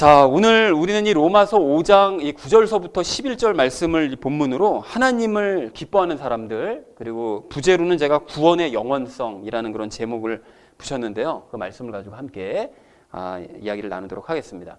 자, 오늘 우리는 이 로마서 5장 이 9절서부터 11절 말씀을 본문으로 하나님을 기뻐하는 사람들, 그리고 부제로는 제가 구원의 영원성이라는 그런 제목을 붙였는데요. 그 말씀을 가지고 함께 이야기를 나누도록 하겠습니다.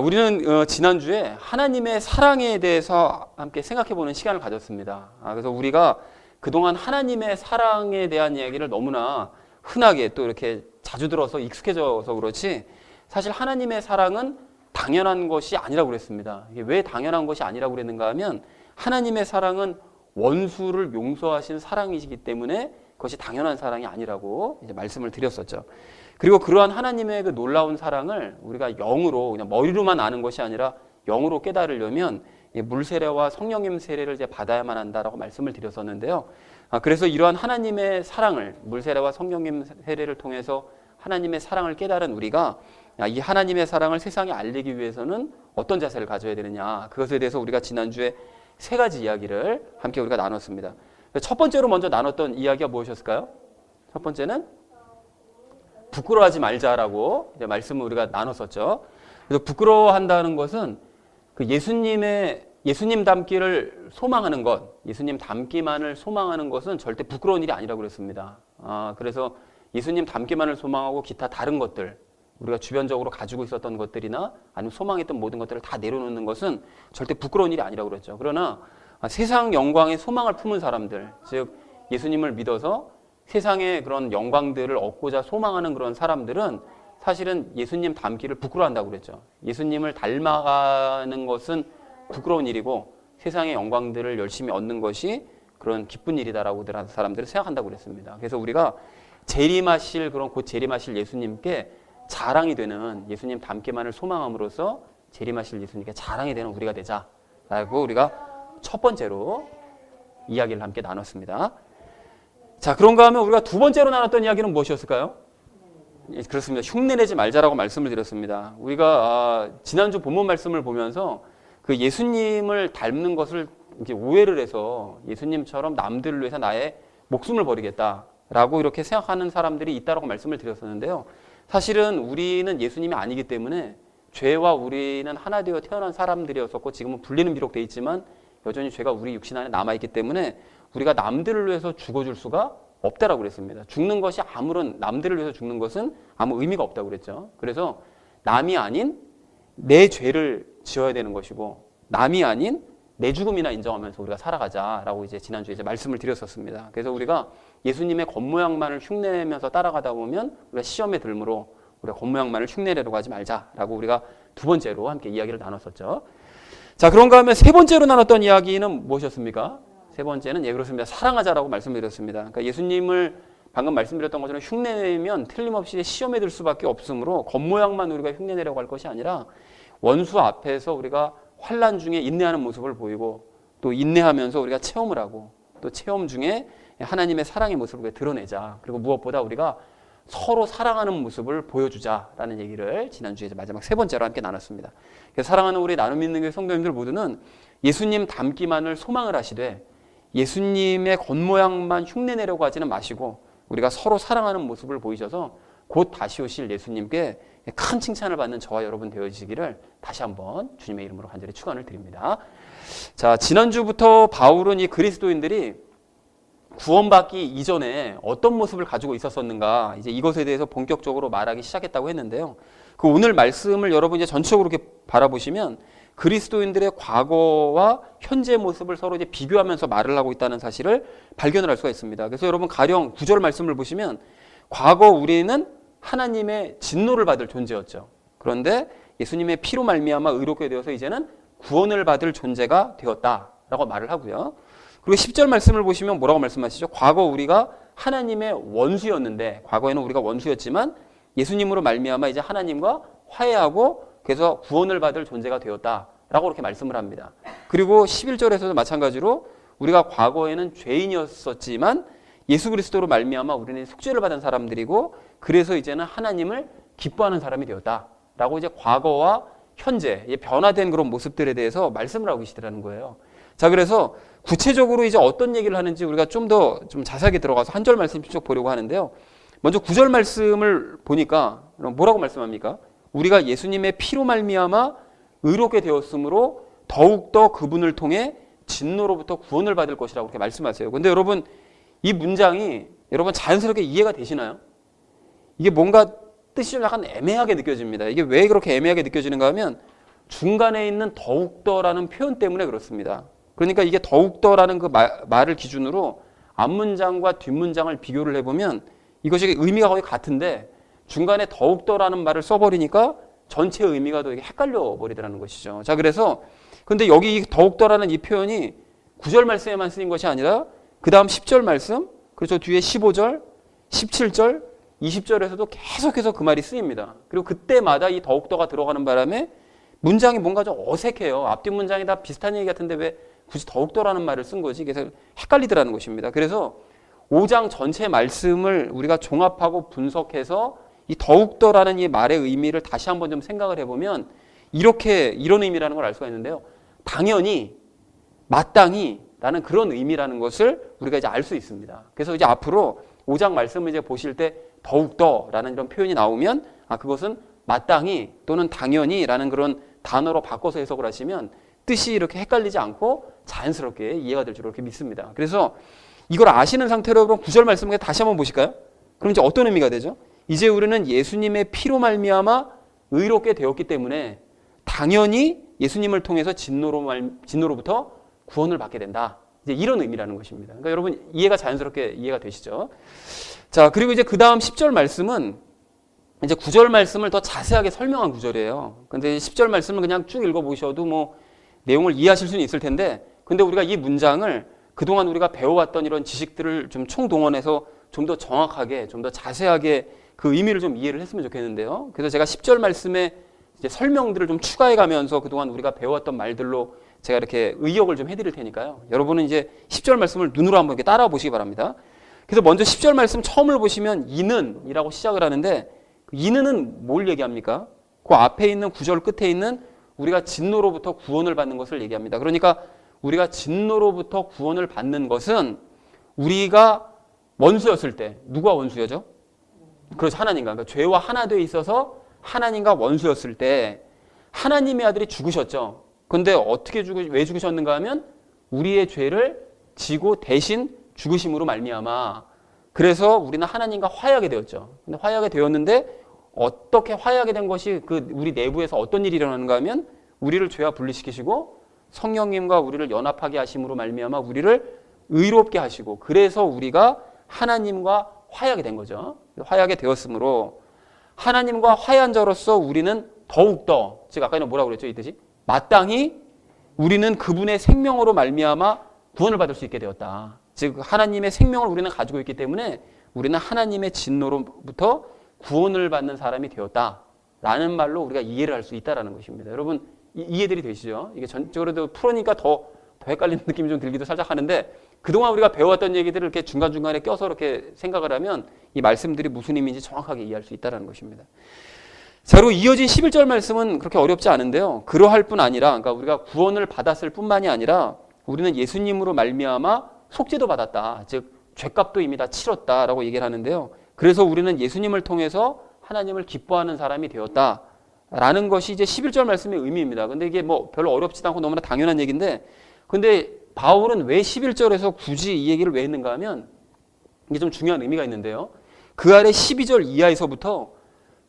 우리는 지난주에 하나님의 사랑에 대해서 함께 생각해보는 시간을 가졌습니다. 그래서 우리가 그동안 하나님의 사랑에 대한 이야기를 너무나 흔하게 또 이렇게 자주 들어서 익숙해져서 그렇지, 사실 하나님의 사랑은 당연한 것이 아니라고 그랬습니다. 이게 왜 당연한 것이 아니라고 그랬는가 하면, 하나님의 사랑은 원수를 용서하신 사랑이시기 때문에 그것이 당연한 사랑이 아니라고 이제 말씀을 드렸었죠. 그리고 그러한 하나님의 그 놀라운 사랑을 우리가 영으로, 그냥 머리로만 아는 것이 아니라 영으로 깨달으려면 물 세례와 성령님 세례를 이제 받아야만 한다라고 말씀을 드렸었는데요. 그래서 이러한 하나님의 사랑을, 물 세례와 성령님 세례를 통해서 하나님의 사랑을 깨달은 우리가 이 하나님의 사랑을 세상에 알리기 위해서는 어떤 자세를 가져야 되느냐, 그것에 대해서 우리가 지난주에 세 가지 이야기를 함께 우리가 나눴습니다. 첫 번째로 먼저 나눴던 이야기가 무엇이었을까요? 첫 번째는 부끄러워하지 말자라고 이제 말씀을 우리가 나눴었죠. 그래서 부끄러워한다는 것은 그 예수님 닮기를 소망하는 것, 예수님 닮기만을 소망하는 것은 절대 부끄러운 일이 아니라고 그랬습니다. 그래서 예수님 닮기만을 소망하고 기타 다른 것들, 우리가 주변적으로 가지고 있었던 것들이나 아니면 소망했던 모든 것들을 다 내려놓는 것은 절대 부끄러운 일이 아니라고 그랬죠. 그러나 세상 영광에 소망을 품은 사람들, 즉 예수님을 믿어서 세상의 그런 영광들을 얻고자 소망하는 그런 사람들은 사실은 예수님 닮기를 부끄러워한다고 그랬죠. 예수님을 닮아가는 것은 부끄러운 일이고 세상의 영광들을 열심히 얻는 것이 그런 기쁜 일이다라고 사람들은 생각한다고 그랬습니다. 그래서 우리가 재림하실, 그런 곧 재림하실 예수님께 자랑이 되는, 예수님 닮기만을 소망함으로써 재림하실 예수님께 자랑이 되는 우리가 되자라고 우리가 첫 번째로 이야기를 함께 나눴습니다. 자, 그런가 하면 우리가 두 번째로 나눴던 이야기는 무엇이었을까요? 그렇습니다. 흉내내지 말자라고 말씀을 드렸습니다. 우리가 지난주 본문 말씀을 보면서 그 예수님을 닮는 것을 이렇게 오해를 해서 예수님처럼 남들을 위해서 나의 목숨을 버리겠다라고 이렇게 생각하는 사람들이 있다라고 말씀을 드렸었는데요. 사실은 우리는 예수님이 아니기 때문에 죄와 우리는 하나 되어 태어난 사람들이었었고, 지금은 분리는 비록 돼 있지만 여전히 죄가 우리 육신 안에 남아있기 때문에 우리가 남들을 위해서 죽어줄 수가 없다라고 그랬습니다. 죽는 것이 남들을 위해서 죽는 것은 아무 의미가 없다고 그랬죠. 그래서 남이 아닌 내 죄를 지어야 되는 것이고, 남이 아닌 내 죽음이나 인정하면서 우리가 살아가자라고 이제 지난주에 이제 말씀을 드렸었습니다. 그래서 우리가 예수님의 겉모양만을 흉내내면서 따라가다 보면 우리가 시험에 들므로 우리가 겉모양만을 흉내내려고 하지 말자라고 우리가 두 번째로 함께 이야기를 나눴었죠. 자, 그런가 하면 세 번째로 나눴던 이야기는 무엇이었습니까? 세 번째는 그렇습니다. 사랑하자라고 말씀드렸습니다. 그러니까 예수님을 방금 말씀드렸던 것처럼 흉내내면 틀림없이 시험에 들 수밖에 없으므로 겉모양만 우리가 흉내내려고 할 것이 아니라 원수 앞에서 우리가 환난 중에 인내하는 모습을 보이고, 또 인내하면서 우리가 체험을 하고, 또 체험 중에 하나님의 사랑의 모습을 드러내자. 그리고 무엇보다 우리가 서로 사랑하는 모습을 보여주자라는 얘기를 지난주에 마지막 세 번째로 함께 나눴습니다. 그래서 사랑하는 우리 나눔 있는 교회 성도님들 모두는 예수님 닮기만을 소망을 하시되 예수님의 겉모양만 흉내내려고 하지는 마시고 우리가 서로 사랑하는 모습을 보이셔서 곧 다시 오실 예수님께 큰 칭찬을 받는 저와 여러분 되어지기를 다시 한번 주님의 이름으로 간절히 축원을 드립니다. 자, 지난주부터 바울은 이 그리스도인들이 구원받기 이전에 어떤 모습을 가지고 있었었는가, 이제 이것에 대해서 본격적으로 말하기 시작했다고 했는데요. 그 오늘 말씀을 여러분 이제 전체적으로 이렇게 바라보시면 그리스도인들의 과거와 현재 모습을 서로 이제 비교하면서 말을 하고 있다는 사실을 발견을 할 수가 있습니다. 그래서 여러분 가령 9절 말씀을 보시면 과거 우리는 하나님의 진노를 받을 존재였죠. 그런데 예수님의 피로 말미암아 의롭게 되어서 이제는 구원을 받을 존재가 되었다라고 말을 하고요. 그리고 10절 말씀을 보시면 뭐라고 말씀하시죠? 과거 우리가 하나님의 원수였는데, 과거에는 우리가 원수였지만 예수님으로 말미암아 이제 하나님과 화해하고 그래서 구원을 받을 존재가 되었다라고 그렇게 말씀을 합니다. 그리고 11절에서도 마찬가지로 우리가 과거에는 죄인이었었지만 예수 그리스도로 말미암아 우리는 속죄를 받은 사람들이고, 그래서 이제는 하나님을 기뻐하는 사람이 되었다라고 이제 과거와 현재 변화된 그런 모습들에 대해서 말씀을 하고 계시더라는 거예요. 자, 그래서 구체적으로 이제 어떤 얘기를 하는지 우리가 좀 더 자세하게 들어가서 한 절 말씀 쭉 보려고 하는데요. 먼저 9절 말씀을 보니까 뭐라고 말씀합니까? 우리가 예수님의 피로 말미암아 의롭게 되었으므로 더욱더 그분을 통해 진노로부터 구원을 받을 것이라고 그렇게 말씀하세요. 근데 여러분 이 문장이 여러분 자연스럽게 이해가 되시나요? 이게 뭔가 뜻이 좀 약간 애매하게 느껴집니다. 이게 왜 그렇게 애매하게 느껴지는가 하면 중간에 있는 더욱더라는 표현 때문에 그렇습니다. 그러니까 이게 더욱더라는 그 말을 기준으로 앞문장과 뒷문장을 비교를 해보면 이것이 의미가 거의 같은데 중간에 더욱더라는 말을 써버리니까 전체 의미가 더 헷갈려 버리더라는 것이죠. 자, 그래서 근데 여기 더욱더라는 이 표현이 9절 말씀에만 쓰인 것이 아니라 그 다음 10절 말씀, 그렇죠. 뒤에 15절, 17절, 20절에서도 계속해서 그 말이 쓰입니다. 그리고 그때마다 이 더욱더가 들어가는 바람에 문장이 뭔가 좀 어색해요. 앞뒤 문장이 다 비슷한 얘기 같은데 왜 굳이 더욱더라는 말을 쓴 거지? 그래서 헷갈리더라는 것입니다. 그래서 5장 전체 말씀을 우리가 종합하고 분석해서 이 더욱더라는 이 말의 의미를 다시 한번 좀 생각을 해보면 이런 의미라는 걸 알 수가 있는데요. 당연히, 마땅히 라는 그런 의미라는 것을 우리가 이제 알 수 있습니다. 그래서 이제 앞으로 5장 말씀을 이제 보실 때 더욱더라는 이런 표현이 나오면 그것은 마땅히 또는 당연히라는 그런 단어로 바꿔서 해석을 하시면 뜻이 이렇게 헷갈리지 않고 자연스럽게 이해가 될 줄 이렇게 믿습니다. 그래서 이걸 아시는 상태로 그럼 9절 말씀을 다시 한번 보실까요? 그럼 이제 어떤 의미가 되죠? 이제 우리는 예수님의 피로 말미암아 의롭게 되었기 때문에 당연히 예수님을 통해서 진노로부터 구원을 받게 된다. 이제 이런 의미라는 것입니다. 그러니까 여러분 이해가 자연스럽게 이해가 되시죠? 자, 그리고 이제 그 다음 10절 말씀은 이제 9절 말씀을 더 자세하게 설명한 구절이에요. 근데 10절 말씀을 그냥 쭉 읽어보셔도 뭐 내용을 이해하실 수는 있을 텐데, 근데 우리가 이 문장을 그동안 우리가 배워왔던 이런 지식들을 좀 총동원해서 좀 더 정확하게, 좀 더 자세하게 그 의미를 좀 이해를 했으면 좋겠는데요. 그래서 제가 10절 말씀에 이제 설명들을 좀 추가해 가면서 그동안 우리가 배워왔던 말들로 제가 이렇게 의역을 좀 해드릴 테니까요. 여러분은 이제 10절 말씀을 눈으로 한번 이렇게 따라와 보시기 바랍니다. 그래서 먼저 10절 말씀 처음을 보시면 이는 이라고 시작을 하는데 이는은 뭘 얘기합니까? 그 앞에 있는 9절 끝에 있는 우리가 진노로부터 구원을 받는 것을 얘기합니다. 그러니까 우리가 진노로부터 구원을 받는 것은 우리가 원수였을 때, 누가 원수였죠? 그렇죠, 하나님과. 그러니까 죄와 하나 되어 있어서 하나님과 원수였을 때 하나님의 아들이 죽으셨죠. 그런데 왜 죽으셨는가 하면 우리의 죄를 지고 대신 죽으심으로 말미암아. 그래서 우리는 하나님과 화해하게 되었죠. 근데 화해하게 되었는데 어떻게 화해하게 된 것이 우리 내부에서 어떤 일이 일어나는가 하면 우리를 죄와 분리시키시고 성령님과 우리를 연합하게 하심으로 말미암아 우리를 의롭게 하시고 그래서 우리가 하나님과 화해하게 된 거죠. 화해하게 되었으므로 하나님과 화해한 자로서 우리는 더욱더, 즉 아까는 뭐라고 그랬죠? 이 뜻이 마땅히 우리는 그분의 생명으로 말미암아 구원을 받을 수 있게 되었다. 즉 하나님의 생명을 우리는 가지고 있기 때문에 우리는 하나님의 진노로부터 구원을 받는 사람이 되었다라는 말로 우리가 이해를 할 수 있다라는 것입니다. 여러분 이해들이 되시죠? 이게 전적으로도 풀으니까 더 헷갈리는 느낌이 좀 들기도 살짝 하는데 그동안 우리가 배워왔던 얘기들을 이렇게 중간중간에 껴서 이렇게 생각을 하면 이 말씀들이 무슨 의미인지 정확하게 이해할 수 있다는 것입니다. 자, 그리고 이어진 11절 말씀은 그렇게 어렵지 않은데요. 그러할 뿐 아니라, 그러니까 우리가 구원을 받았을 뿐만이 아니라 우리는 예수님으로 말미암아 속죄도 받았다. 즉 죄값도 이미 다 치렀다라고 얘기를 하는데요. 그래서 우리는 예수님을 통해서 하나님을 기뻐하는 사람이 되었다라는 것이 이제 11절 말씀의 의미입니다. 근데 이게 뭐 별로 어렵지도 않고 너무나 당연한 얘기인데, 근데 바울은 왜 11절에서 굳이 이 얘기를 왜 했는가 하면 이게 좀 중요한 의미가 있는데요. 그 아래 12절 이하에서부터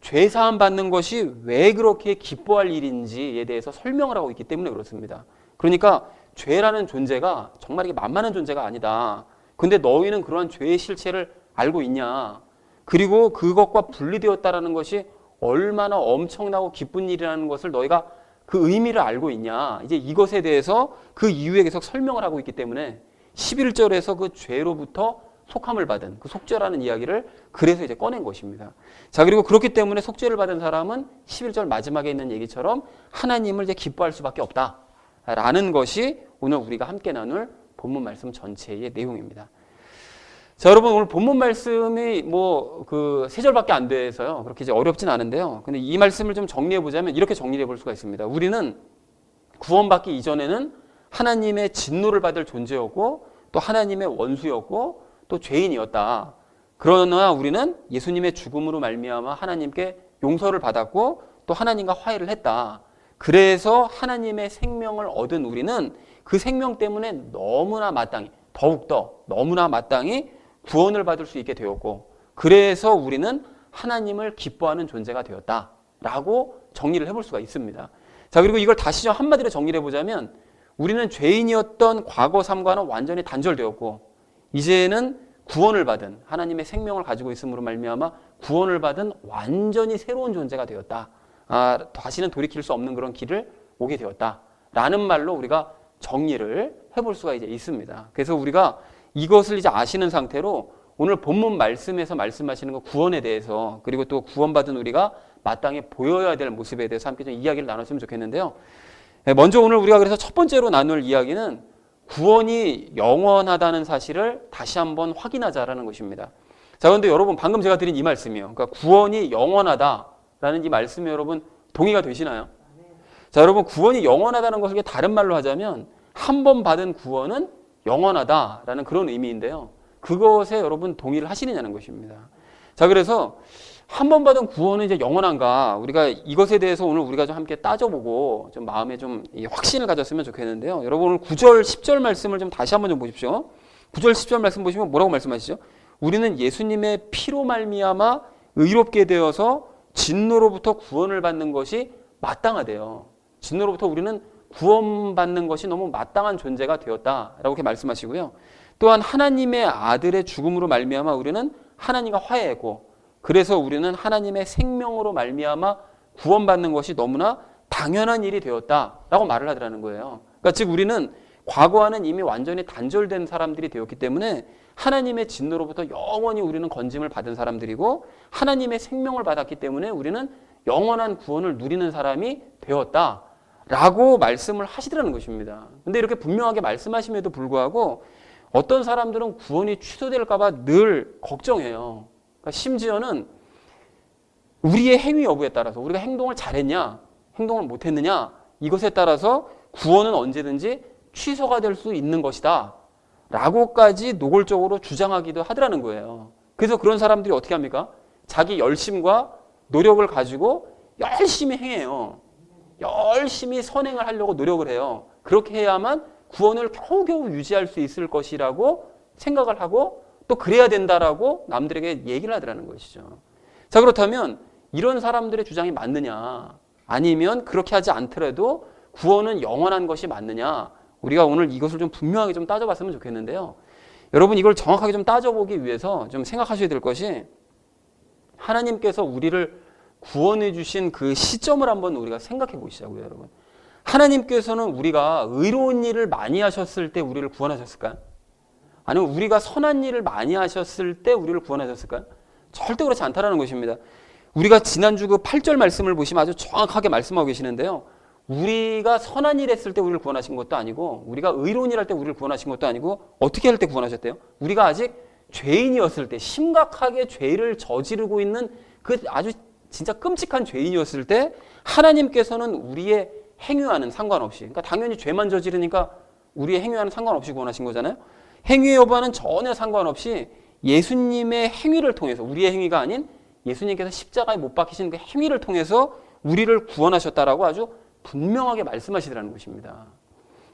죄사함 받는 것이 왜 그렇게 기뻐할 일인지에 대해서 설명을 하고 있기 때문에 그렇습니다. 그러니까 죄라는 존재가 정말 이게 만만한 존재가 아니다. 근데 너희는 그러한 죄의 실체를 알고 있냐. 그리고 그것과 분리되었다라는 것이 얼마나 엄청나고 기쁜 일이라는 것을 너희가 그 의미를 알고 있냐. 이제 이것에 대해서 그 이유에 계속 설명을 하고 있기 때문에 11절에서 그 죄로부터 속함을 받은 그 속죄라는 이야기를 그래서 이제 꺼낸 것입니다. 자, 그리고 그렇기 때문에 속죄를 받은 사람은 11절 마지막에 있는 얘기처럼 하나님을 이제 기뻐할 수밖에 없다라는 것이 오늘 우리가 함께 나눌 본문 말씀 전체의 내용입니다. 자, 여러분 오늘 본문 말씀이 뭐 그 3절밖에 안 돼서요. 그렇게 이제 어렵진 않은데요. 근데 이 말씀을 좀 정리해 보자면 이렇게 정리해 볼 수가 있습니다. 우리는 구원받기 이전에는 하나님의 진노를 받을 존재였고 또 하나님의 원수였고 또 죄인이었다. 그러나 우리는 예수님의 죽음으로 말미암아 하나님께 용서를 받았고 또 하나님과 화해를 했다. 그래서 하나님의 생명을 얻은 우리는 그 생명 때문에 너무나 마땅히, 더욱더 너무나 마땅히 구원을 받을 수 있게 되었고, 그래서 우리는 하나님을 기뻐하는 존재가 되었다라고 정리를 해볼 수가 있습니다. 자, 그리고 이걸 다시 좀 한마디로 정리를 해보자면, 우리는 죄인이었던 과거 삶과는 완전히 단절되었고, 이제는 구원을 받은, 하나님의 생명을 가지고 있음으로 말미암아 구원을 받은 완전히 새로운 존재가 되었다. 다시는 돌이킬 수 없는 그런 길을 오게 되었다라는 말로 우리가 정리를 해볼 수가 이제 있습니다. 그래서 우리가 이것을 이제 아시는 상태로 오늘 본문 말씀에서 말씀하시는 그 구원에 대해서, 그리고 또 구원받은 우리가 마땅히 보여야 될 모습에 대해서 함께 좀 이야기를 나눴으면 좋겠는데요. 먼저 오늘 우리가 그래서 첫 번째로 나눌 이야기는 구원이 영원하다는 사실을 다시 한번 확인하자라는 것입니다. 자, 그런데 여러분, 방금 제가 드린 이 말씀이요. 그러니까 구원이 영원하다라는 이 말씀에 여러분 동의가 되시나요? 자, 여러분, 구원이 영원하다는 것을 다른 말로 하자면 한 번 받은 구원은 영원하다라는 그런 의미인데요. 그것에 여러분 동의를 하시느냐는 것입니다. 자, 그래서 한 번 받은 구원은 이제 영원한가? 우리가 이것에 대해서 오늘 우리가 좀 함께 따져보고 좀 마음에 좀 확신을 가졌으면 좋겠는데요. 여러분, 오늘 9절, 10절 말씀을 좀 다시 한번 좀 보십시오. 9절, 10절 말씀 보시면 뭐라고 말씀하시죠? 우리는 예수님의 피로 말미암아 의롭게 되어서 진노로부터 구원을 받는 것이 마땅하대요. 진노로부터 우리는 구원받는 것이 너무 마땅한 존재가 되었다라고 이렇게 말씀하시고요. 또한 하나님의 아들의 죽음으로 말미암아 우리는 하나님과 화해했고, 그래서 우리는 하나님의 생명으로 말미암아 구원받는 것이 너무나 당연한 일이 되었다라고 말을 하더라는 거예요. 그러니까 즉 우리는 과거와는 이미 완전히 단절된 사람들이 되었기 때문에 하나님의 진노로부터 영원히 우리는 건짐을 받은 사람들이고, 하나님의 생명을 받았기 때문에 우리는 영원한 구원을 누리는 사람이 되었다라고 말씀을 하시더라는 것입니다. 근데 이렇게 분명하게 말씀하심에도 불구하고 어떤 사람들은 구원이 취소될까 봐 늘 걱정해요. 그러니까 심지어는 우리의 행위 여부에 따라서, 우리가 행동을 잘했냐, 행동을 못했느냐, 이것에 따라서 구원은 언제든지 취소가 될 수 있는 것이다 라고까지 노골적으로 주장하기도 하더라는 거예요. 그래서 그런 사람들이 어떻게 합니까? 자기 열심과 노력을 가지고 열심히 행해요. 열심히 선행을 하려고 노력을 해요. 그렇게 해야만 구원을 겨우겨우 유지할 수 있을 것이라고 생각을 하고, 또 그래야 된다라고 남들에게 얘기를 하더라는 것이죠. 자, 그렇다면 이런 사람들의 주장이 맞느냐, 아니면 그렇게 하지 않더라도 구원은 영원한 것이 맞느냐, 우리가 오늘 이것을 좀 분명하게 좀 따져봤으면 좋겠는데요. 여러분, 이걸 정확하게 좀 따져보기 위해서 좀 생각하셔야 될 것이, 하나님께서 우리를 구원해 주신 그 시점을 한번 우리가 생각해 보시자고요. 여러분, 하나님께서는 우리가 의로운 일을 많이 하셨을 때 우리를 구원하셨을까요? 아니면 우리가 선한 일을 많이 하셨을 때 우리를 구원하셨을까요? 절대 그렇지 않다라는 것입니다. 우리가 지난주 그 8절 말씀을 보시면 아주 정확하게 말씀하고 계시는데요. 우리가 선한 일 했을 때 우리를 구원하신 것도 아니고, 우리가 의로운 일 할 때 우리를 구원하신 것도 아니고, 어떻게 할 때 구원하셨대요? 우리가 아직 죄인이었을 때, 심각하게 죄를 저지르고 있는 그 아주 진짜 끔찍한 죄인이었을 때 하나님께서는 우리의 행위와는 상관없이, 그러니까 당연히 죄만 저지르니까 우리의 행위와는 상관없이 구원하신 거잖아요. 행위 여부와는 전혀 상관없이 예수님의 행위를 통해서, 우리의 행위가 아닌 예수님께서 십자가에 못 박히신 그 행위를 통해서 우리를 구원하셨다라고 아주 분명하게 말씀하시더라는 것입니다.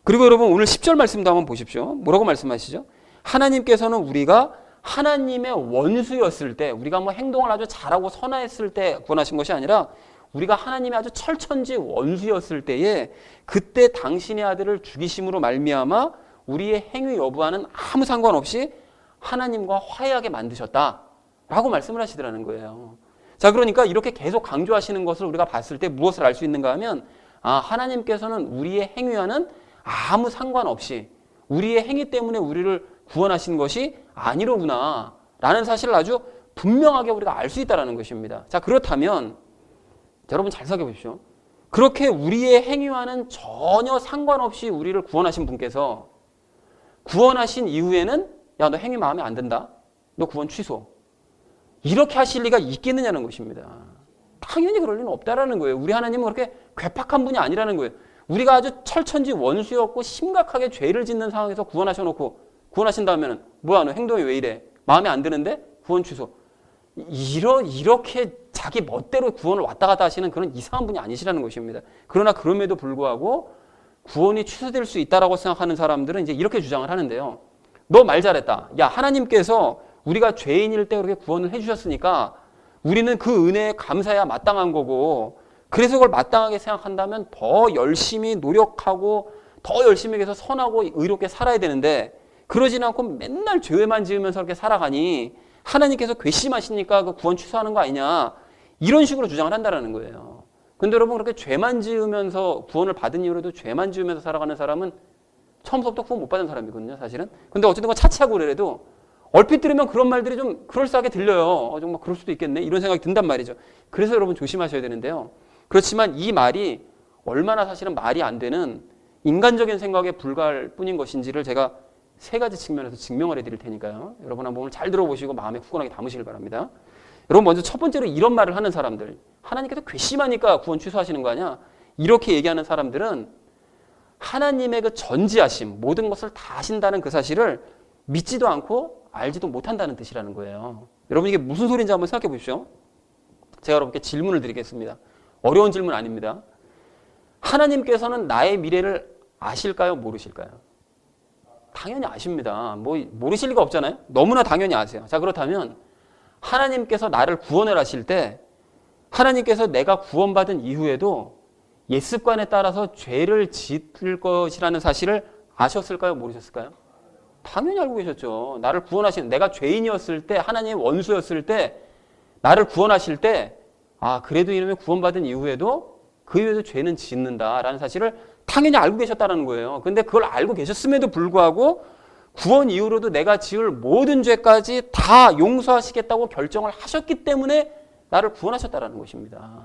그리고 여러분, 오늘 10절 말씀도 한번 보십시오. 뭐라고 말씀하시죠? 하나님께서는 우리가 하나님의 원수였을 때, 우리가 뭐 행동을 아주 잘하고 선했을 때 구원하신 것이 아니라, 우리가 하나님의 아주 철천지 원수였을 때에 그때 당신의 아들을 죽이심으로 말미암아 우리의 행위 여부와는 아무 상관없이 하나님과 화해하게 만드셨다라고 말씀을 하시더라는 거예요. 자, 그러니까 이렇게 계속 강조하시는 것을 우리가 봤을 때 무엇을 알 수 있는가 하면, 하나님께서는 우리의 행위와는 아무 상관없이 우리의 행위 때문에 우리를 구원하신 것이 아니로구나 라는 사실을 아주 분명하게 우리가 알 수 있다는 것입니다. 자, 그렇다면 여러분 잘 생각해 보십시오. 그렇게 우리의 행위와는 전혀 상관없이 우리를 구원하신 분께서 구원하신 이후에는, 야, 너 행위 마음에 안 든다, 너 구원 취소, 이렇게 하실 리가 있겠느냐는 것입니다. 당연히 그럴 리는 없다라는 거예요. 우리 하나님은 그렇게 괴팍한 분이 아니라는 거예요. 우리가 아주 철천지 원수였고 심각하게 죄를 짓는 상황에서 구원하셔놓고, 구원하신 다음에는 뭐야, 너 행동이 왜 이래, 마음에 안 드는데 구원 취소, 이렇게 자기 멋대로 구원을 왔다 갔다 하시는 그런 이상한 분이 아니시라는 것입니다. 그러나 그럼에도 불구하고 구원이 취소될 수 있다라고 생각하는 사람들은 이제 이렇게 주장을 하는데요. 너 말 잘했다. 야, 하나님께서 우리가 죄인일 때 그렇게 구원을 해주셨으니까 우리는 그 은혜에 감사해야 마땅한 거고, 그래서 그걸 마땅하게 생각한다면 더 열심히 노력하고 더 열심히 해서 선하고 의롭게 살아야 되는데, 그러지는 않고 맨날 죄만 지으면서 그렇게 살아가니 하나님께서 괘씸하시니까 그 구원 취소하는 거 아니냐, 이런 식으로 주장을 한다는 거예요. 근데 여러분, 그렇게 죄만 지으면서 구원을 받은 이후로도 죄만 지으면서 살아가는 사람은 처음부터 구원 못 받은 사람이거든요, 사실은. 근데 어쨌든 그 차치하고 그래도 얼핏 들으면 그런 말들이 좀 그럴싸하게 들려요. 정말 그럴 수도 있겠네, 이런 생각이 든단 말이죠. 그래서 여러분 조심하셔야 되는데요. 그렇지만 이 말이 얼마나 사실은 말이 안 되는 인간적인 생각에 불과할 뿐인 것인지를 제가 3가지 측면에서 증명을 해드릴 테니까요. 여러분 한번 오늘 잘 들어보시고 마음에 굳건하게 담으시길 바랍니다. 여러분, 먼저 첫 번째로 이런 말을 하는 사람들, 하나님께서 괘씸하니까 구원 취소하시는 거 아니야, 이렇게 얘기하는 사람들은 하나님의 그 전지하심, 모든 것을 다 하신다는 그 사실을 믿지도 않고 알지도 못한다는 뜻이라는 거예요. 여러분, 이게 무슨 소리인지 한번 생각해 보십시오. 제가 여러분께 질문을 드리겠습니다. 어려운 질문 아닙니다. 하나님께서는 나의 미래를 아실까요? 모르실까요? 당연히 아십니다. 뭐 모르실 리가 없잖아요. 너무나 당연히 아세요. 자, 그렇다면 하나님께서 나를 구원을 하실 때 하나님께서 내가 구원받은 이후에도 옛 습관에 따라서 죄를 짓을 것이라는 사실을 아셨을까요? 모르셨을까요? 당연히 알고 계셨죠. 나를 구원하신, 내가 죄인이었을 때, 하나님의 원수였을 때, 나를 구원하실 때, 아, 그래도 이놈의 구원받은 이후에도 그 이후에도 죄는 짓는다라는 사실을 당연히 알고 계셨다는 거예요. 근데 그걸 알고 계셨음에도 불구하고 구원 이후로도 내가 지을 모든 죄까지 다 용서하시겠다고 결정을 하셨기 때문에 나를 구원하셨다는 것입니다.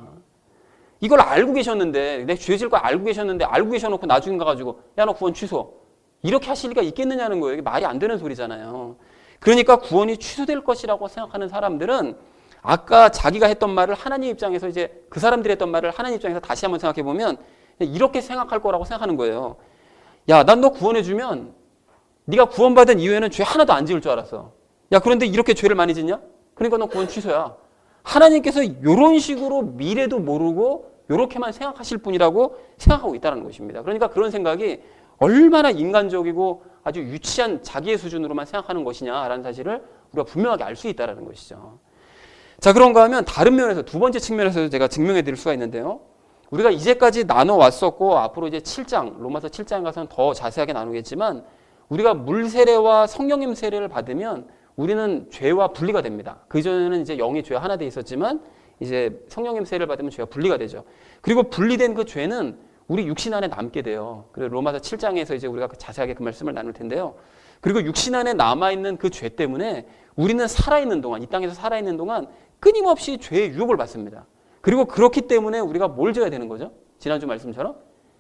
이걸 알고 계셨는데, 내 죄 질 거 알고 계셨는데, 알고 계셔놓고 나중에 가가지고 야, 너 구원 취소, 이렇게 하실 리가 있겠느냐는 거예요. 이게 말이 안 되는 소리잖아요. 그러니까 구원이 취소될 것이라고 생각하는 사람들은 아까 자기가 했던 말을 하나님 입장에서, 이제 그 사람들이 했던 말을 하나님 입장에서 다시 한번 생각해 보면 이렇게 생각할 거라고 생각하는 거예요. 야, 난 너 구원해주면 네가 구원받은 이후에는 죄 하나도 안 지을 줄 알았어. 야, 그런데 이렇게 죄를 많이 짓냐? 그러니까 너 구원 취소야. 하나님께서 이런 식으로 미래도 모르고 이렇게만 생각하실 분이라고 생각하고 있다는 것입니다. 그러니까 그런 생각이 얼마나 인간적이고 아주 유치한 자기의 수준으로만 생각하는 것이냐라는 사실을 우리가 분명하게 알 수 있다는 것이죠. 자, 그런가 하면 다른 면에서, 두 번째 측면에서 제가 증명해 드릴 수가 있는데요. 우리가 이제까지 나눠왔었고 앞으로 이제 7장, 로마서 7장에 가서는 더 자세하게 나누겠지만, 우리가 물 세례와 성령님 세례를 받으면 우리는 죄와 분리가 됩니다. 그전에는 이제 영이 죄와 하나 돼 있었지만 이제 성령님 세례를 받으면 죄와 분리가 되죠. 그리고 분리된 그 죄는 우리 육신 안에 남게 돼요. 그래서 로마서 7장에서 이제 우리가 자세하게 그 말씀을 나눌 텐데요. 그리고 육신 안에 남아있는 그 죄 때문에 우리는 살아있는 동안, 이 땅에서 살아있는 동안 끊임없이 죄의 유혹을 받습니다. 그리고 그렇기 때문에 우리가 뭘 져야 되는 거죠? 지난주 말씀처럼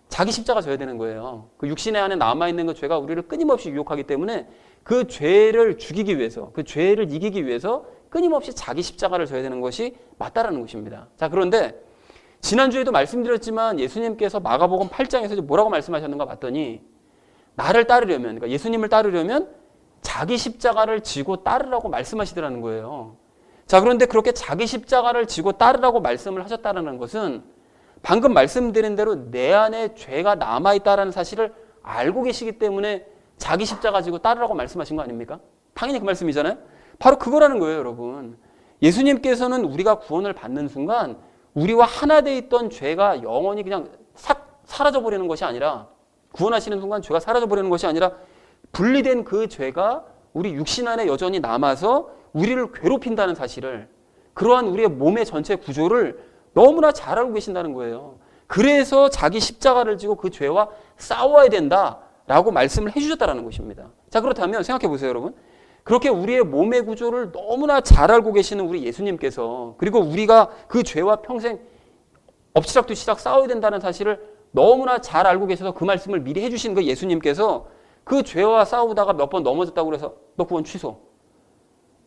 자기 십자가 져야 되는 거예요. 그 육신의 안에 남아있는 그 죄가 우리를 끊임없이 유혹하기 때문에 그 죄를 죽이기 위해서, 그 죄를 이기기 위해서 끊임없이 자기 십자가를 져야 되는 것이 맞다라는 것입니다. 자, 그런데 지난주에도 말씀드렸지만 예수님께서 마가복음 8장에서 뭐라고 말씀하셨는가 봤더니, 나를 따르려면, 그러니까 예수님을 따르려면 자기 십자가를 지고 따르라고 말씀하시더라는 거예요. 자, 그런데 그렇게 자기 십자가를 지고 따르라고 말씀을 하셨다는 것은 방금 말씀드린 대로 내 안에 죄가 남아있다는 사실을 알고 계시기 때문에 자기 십자가 지고 따르라고 말씀하신 거 아닙니까? 당연히 그 말씀이잖아요. 바로 그거라는 거예요, 여러분. 예수님께서는 우리가 구원을 받는 순간 우리와 하나 돼 있던 죄가 영원히 그냥 싹 사라져버리는 것이 아니라, 구원하시는 순간 죄가 사라져버리는 것이 아니라 분리된 그 죄가 우리 육신 안에 여전히 남아서 우리를 괴롭힌다는 사실을, 그러한 우리의 몸의 전체 구조를 너무나 잘 알고 계신다는 거예요. 그래서 자기 십자가를 지고 그 죄와 싸워야 된다라고 말씀을 해주셨다는 것입니다. 자, 그렇다면 생각해 보세요, 여러분. 그렇게 우리의 몸의 구조를 너무나 잘 알고 계시는 우리 예수님께서, 그리고 우리가 그 죄와 평생 엎치락뒤치락 싸워야 된다는 사실을 너무나 잘 알고 계셔서 그 말씀을 미리 해주신 그 예수님께서 그 죄와 싸우다가 몇 번 넘어졌다고 그래서 너 구원 취소,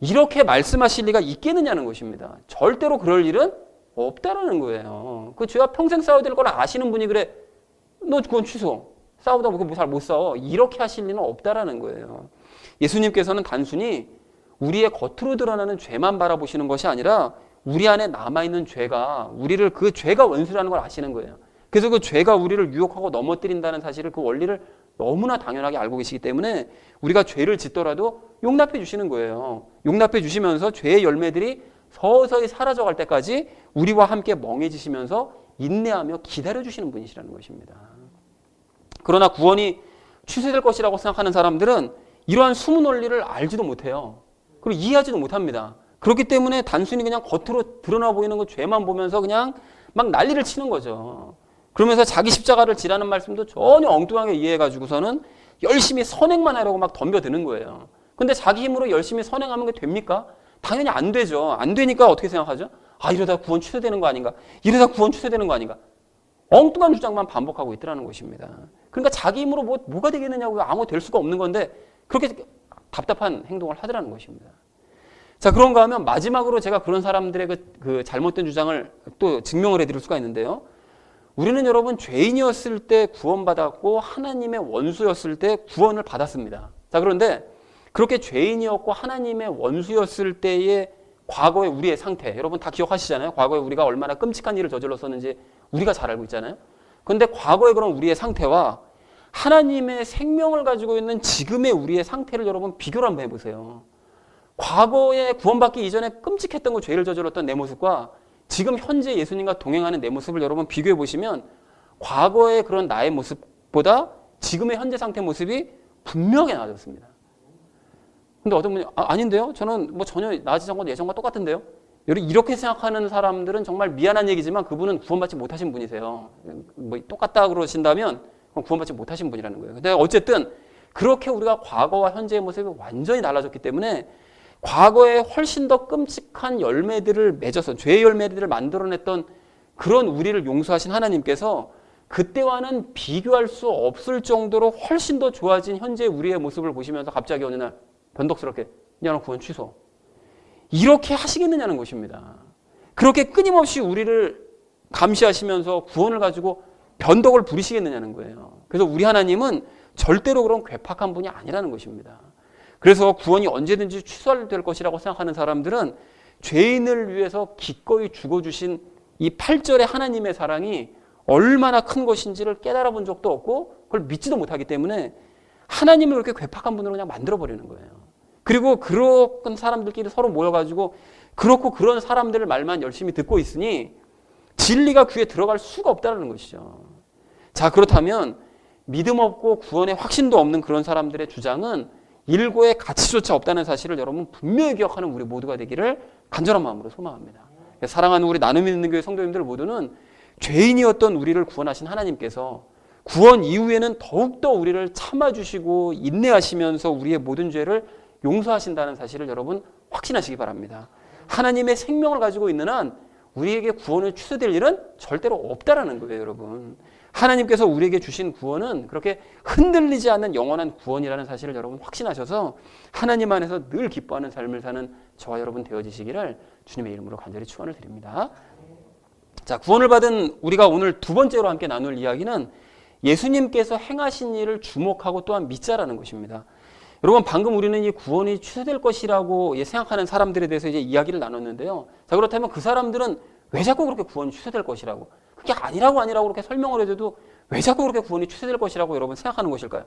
이렇게 말씀하실 리가 있겠느냐는 것입니다. 절대로 그럴 일은 없다라는 거예요. 그 죄와 평생 싸워야 될 걸 아시는 분이 그래, 너 구원 취소, 싸우다 보고 잘 못 싸워, 이렇게 하실 리는 없다라는 거예요. 예수님께서는 단순히 우리의 겉으로 드러나는 죄만 바라보시는 것이 아니라 우리 안에 남아있는 죄가 우리를 그 죄가 원수라는 걸 아시는 거예요. 그래서 그 죄가 우리를 유혹하고 넘어뜨린다는 사실을 그 원리를 너무나 당연하게 알고 계시기 때문에 우리가 죄를 짓더라도 용납해 주시는 거예요. 용납해 주시면서 죄의 열매들이 서서히 사라져갈 때까지 우리와 함께 멍해지시면서 인내하며 기다려 주시는 분이시라는 것입니다. 그러나 구원이 취소될 것이라고 생각하는 사람들은 이러한 숨은 원리를 알지도 못해요. 그리고 이해하지도 못합니다. 그렇기 때문에 단순히 그냥 겉으로 드러나 보이는 그 죄만 보면서 그냥 막 난리를 치는 거죠. 그러면서 자기 십자가를 지라는 말씀도 전혀 엉뚱하게 이해해가지고서는 열심히 선행만 하려고 막 덤벼드는 거예요. 근데 자기 힘으로 열심히 선행하면 그게 됩니까? 당연히 안 되죠. 안 되니까 어떻게 생각하죠? 아, 이러다 구원 취소되는 거 아닌가? 이러다 구원 취소되는 거 아닌가? 엉뚱한 주장만 반복하고 있더라는 것입니다. 그러니까 자기 힘으로 뭐가 되겠느냐고 아무 될 수가 없는 건데 그렇게 답답한 행동을 하더라는 것입니다. 자, 그런가 하면 마지막으로 제가 그런 사람들의 그 잘못된 주장을 또 증명을 해드릴 수가 있는데요. 우리는 여러분 죄인이었을 때 구원받았고 하나님의 원수였을 때 구원을 받았습니다. 자, 그런데 그렇게 죄인이었고 하나님의 원수였을 때의 과거의 우리의 상태, 여러분 다 기억하시잖아요. 과거에 우리가 얼마나 끔찍한 일을 저질렀었는지 우리가 잘 알고 있잖아요. 그런데 과거의 그런 우리의 상태와 하나님의 생명을 가지고 있는 지금의 우리의 상태를 여러분 비교를 한번 해보세요. 과거에 구원받기 이전에 끔찍했던 그 죄를 저질렀던 내 모습과 지금 현재 예수님과 동행하는 내 모습을 여러분 비교해 보시면 과거의 그런 나의 모습보다 지금의 현재 상태 모습이 분명히 나아졌습니다. 근데 어떤 분이 아닌데요? 저는 뭐 전혀 나아지지 않고 예전과 똑같은데요? 이렇게 생각하는 사람들은 정말 미안한 얘기지만 그분은 구원받지 못하신 분이세요. 뭐 똑같다 그러신다면 구원받지 못하신 분이라는 거예요. 근데 어쨌든 그렇게 우리가 과거와 현재의 모습이 완전히 달라졌기 때문에 과거에 훨씬 더 끔찍한 열매들을 맺어서 죄의 열매들을 만들어냈던 그런 우리를 용서하신 하나님께서 그때와는 비교할 수 없을 정도로 훨씬 더 좋아진 현재 우리의 모습을 보시면서 갑자기 어느 날 변덕스럽게 야, 너 구원 취소. 이렇게 하시겠느냐는 것입니다. 그렇게 끊임없이 우리를 감시하시면서 구원을 가지고 변덕을 부리시겠느냐는 거예요. 그래서 우리 하나님은 절대로 그런 괴팍한 분이 아니라는 것입니다. 그래서 구원이 언제든지 취소될 것이라고 생각하는 사람들은 죄인을 위해서 기꺼이 죽어주신 이 8절의 하나님의 사랑이 얼마나 큰 것인지를 깨달아 본 적도 없고 그걸 믿지도 못하기 때문에 하나님을 그렇게 괴팍한 분으로 그냥 만들어버리는 거예요. 그리고 그런 사람들끼리 서로 모여가지고 그렇고 그런 사람들의 말만 열심히 듣고 있으니 진리가 귀에 들어갈 수가 없다는 것이죠. 자, 그렇다면 믿음 없고 구원의 확신도 없는 그런 사람들의 주장은 일고의 가치조차 없다는 사실을 여러분 분명히 기억하는 우리 모두가 되기를 간절한 마음으로 소망합니다. 사랑하는 우리 나눔이 있는 교회 성도님들 모두는 죄인이었던 우리를 구원하신 하나님께서 구원 이후에는 더욱더 우리를 참아주시고 인내하시면서 우리의 모든 죄를 용서하신다는 사실을 여러분 확신하시기 바랍니다. 하나님의 생명을 가지고 있는 한 우리에게 구원을 취소될 일은 절대로 없다라는 거예요, 여러분. 하나님께서 우리에게 주신 구원은 그렇게 흔들리지 않는 영원한 구원이라는 사실을 여러분 확신하셔서 하나님 안에서 늘 기뻐하는 삶을 사는 저와 여러분 되어지시기를 주님의 이름으로 간절히 축원을 드립니다. 자, 구원을 받은 우리가 오늘 두 번째로 함께 나눌 이야기는 예수님께서 행하신 일을 주목하고 또한 믿자라는 것입니다. 여러분, 방금 우리는 이 구원이 취소될 것이라고 생각하는 사람들에 대해서 이제 이야기를 나눴는데요. 자, 그렇다면 그 사람들은 왜 자꾸 그렇게 구원이 취소될 것이라고, 그게 아니라고 그렇게 설명을 해줘도 왜 자꾸 그렇게 구원이 취소될 것이라고 여러분 생각하는 것일까요?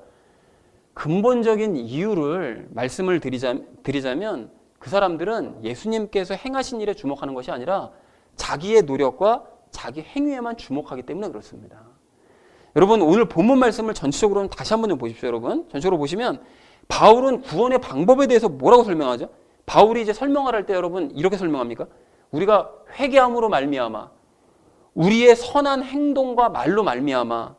근본적인 이유를 말씀을 드리자면 그 사람들은 예수님께서 행하신 일에 주목하는 것이 아니라 자기의 노력과 자기 행위에만 주목하기 때문에 그렇습니다. 여러분, 오늘 본문 말씀을 전체적으로 다시 한번 좀 보십시오. 여러분, 전체적으로 보시면 바울은 구원의 방법에 대해서 뭐라고 설명하죠? 바울이 이제 설명을 할 때 여러분 이렇게 설명합니까? 우리가 회개함으로 말미암아, 우리의 선한 행동과 말로 말미암아,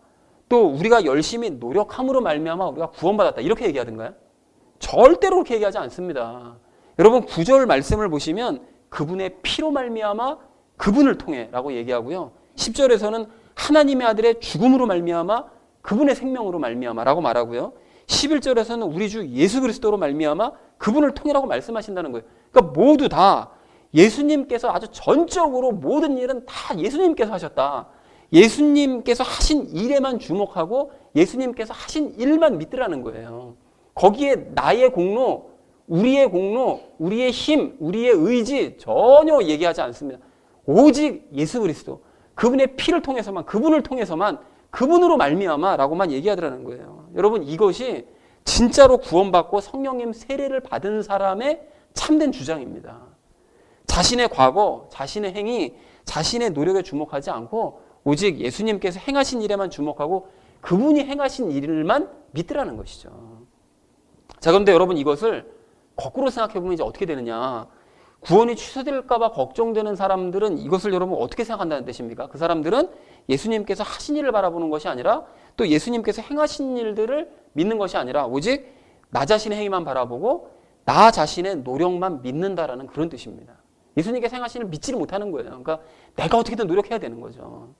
또 우리가 열심히 노력함으로 말미암아 우리가 구원받았다, 이렇게 얘기하던가요? 절대로 그렇게 얘기하지 않습니다. 여러분, 9절 말씀을 보시면 그분의 피로 말미암아 그분을 통해 라고 얘기하고요. 10절에서는 하나님의 아들의 죽음으로 말미암아 그분의 생명으로 말미암아라고 말하고요. 11절에서는 우리 주 예수 그리스도로 말미암아 그분을 통해라고 말씀하신다는 거예요. 그러니까 모두 다 예수님께서 아주 전적으로 모든 일은 다 예수님께서 하셨다. 예수님께서 하신 일에만 주목하고 예수님께서 하신 일만 믿으라는 거예요. 거기에 나의 공로, 우리의 공로, 우리의 힘, 우리의 의지 전혀 얘기하지 않습니다. 오직 예수 그리스도, 그분의 피를 통해서만, 그분을 통해서만, 그분으로 말미암아라고만 얘기하더라는 거예요. 여러분, 이것이 진짜로 구원받고 성령님 세례를 받은 사람의 참된 주장입니다. 자신의 과거, 자신의 행위, 자신의 노력에 주목하지 않고 오직 예수님께서 행하신 일에만 주목하고 그분이 행하신 일만 믿으라는 것이죠. 자, 그런데 여러분, 이것을 거꾸로 생각해 보면 이제 어떻게 되느냐? 구원이 취소될까 봐 걱정되는 사람들은 이것을 여러분 어떻게 생각한다는 뜻입니까? 그 사람들은 예수님께서 하신 일을 바라보는 것이 아니라 또 예수님께서 행하신 일들을 믿는 것이 아니라 오직 나 자신의 행위만 바라보고 나 자신의 노력만 믿는다라는 그런 뜻입니다. 예수님께서 행하신 일을 믿지를 못하는 거예요. 그러니까 내가 어떻게든 노력해야 되는 거죠.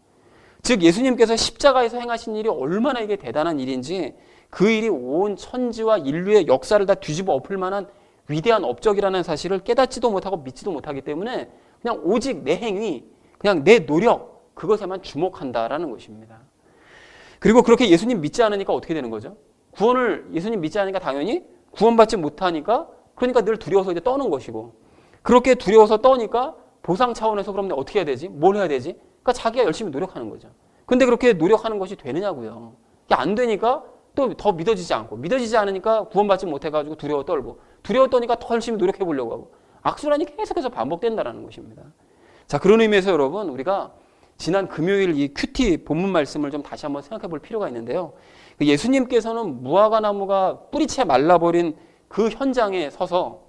즉 예수님께서 십자가에서 행하신 일이 얼마나 이게 대단한 일인지, 그 일이 온 천지와 인류의 역사를 다 뒤집어 엎을 만한 위대한 업적이라는 사실을 깨닫지도 못하고 믿지도 못하기 때문에 그냥 오직 내 행위, 그냥 내 노력, 그것에만 주목한다라는 것입니다. 그리고 그렇게 예수님 믿지 않으니까 어떻게 되는 거죠? 구원을 예수님 믿지 않으니까 당연히 구원받지 못하니까, 그러니까 늘 두려워서 이제 떠는 것이고, 그렇게 두려워서 떠니까 보상 차원에서 그럼 내가 어떻게 해야 되지? 뭘 해야 되지? 그러니까 자기가 열심히 노력하는 거죠. 근데 그렇게 노력하는 것이 되느냐고요. 이게 안 되니까 또 더 믿어지지 않고, 믿어지지 않으니까 구원받지 못해가지고 두려워 떨고, 두려워 떠니까 더 열심히 노력해 보려고 하고, 악순환이 계속해서 반복된다는 것입니다. 자, 그런 의미에서 여러분, 우리가 지난 금요일 이 큐티 본문 말씀을 좀 다시 한번 생각해 볼 필요가 있는데요. 예수님께서는 무화과 나무가 뿌리채 말라버린 그 현장에 서서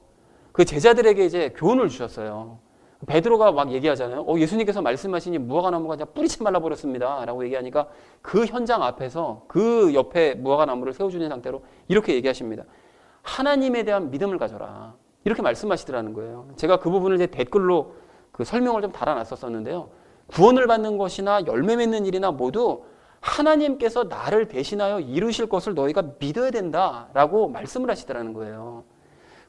그 제자들에게 이제 교훈을 주셨어요. 베드로가 막 얘기하잖아요. 예수님께서 말씀하시니 무화과 나무가 뿌리채 말라버렸습니다 라고 얘기하니까 그 현장 앞에서 그 옆에 무화과 나무를 세워주는 상태로 이렇게 얘기하십니다. 하나님에 대한 믿음을 가져라, 이렇게 말씀하시더라는 거예요. 제가 그 부분을 이제 댓글로 그 설명을 좀 달아놨었는데요. 구원을 받는 것이나 열매 맺는 일이나 모두 하나님께서 나를 대신하여 이루실 것을 너희가 믿어야 된다라고 말씀을 하시더라는 거예요.